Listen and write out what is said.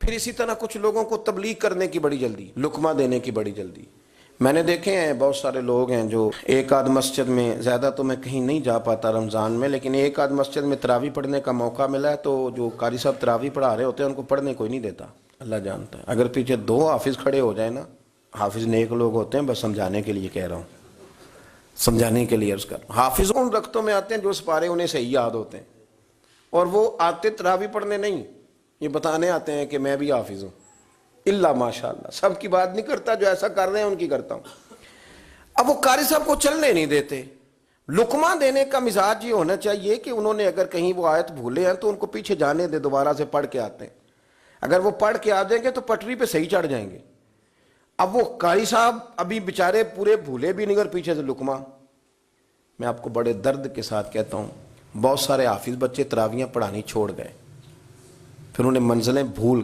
फिर इसी तरह कुछ लोगों को तबलीग करने की बड़ी जल्दी, लुकमा देने की बड़ी जल्दी। मैंने देखे हैं बहुत सारे लोग हैं जो एक आध मस्जिद में, ज़्यादा तो मैं कहीं नहीं जा पाता रमज़ान में, लेकिन एक आध मस्जिद में तरावी पढ़ने का मौका मिला है तो जो कारी साहब तरावी पढ़ा रहे होते हैं उनको पढ़ने कोई नहीं देता, अल्लाह जानता है। अगर पीछे 2 हाफिज़ खड़े हो जाए ना, हाफिज़ नेक लोग होते हैं, बस समझाने के लिए कह रहा हूँ, समझाने के लिए उसका। हाफिज़ उन रख्तों में आते हैं जो सिपारे उन्हें सही याद होते हैं, और वो आते तरावी पढ़ने नहीं, ये बताने आते हैं कि मैं भी हाफिज़ हूँ। इल्ला माशाअल्लाह, सबकी बात नहीं करता, जो ऐसा कर रहे हैं उनकी करता हूँ। अब वो कारी साहब को चलने नहीं देते। लुकमा देने का मिजाज ये होना चाहिए कि उन्होंने अगर कहीं वो आयत भूले हैं तो उनको पीछे जाने दे, दोबारा से पढ़ के आते हैं। अगर वो पढ़ के आ जाएंगे तो पटरी पे सही चढ़ जाएंगे। अब वो कारी साहब अभी बेचारे पूरे भूले भी नहीं और पीछे से लुकमा। मैं आपको बड़े दर्द के साथ कहता हूँ, बहुत सारे हाफिज बच्चे तरावियाँ पढ़ानी छोड़ गए, फिर उन्हें मंजिलें भूल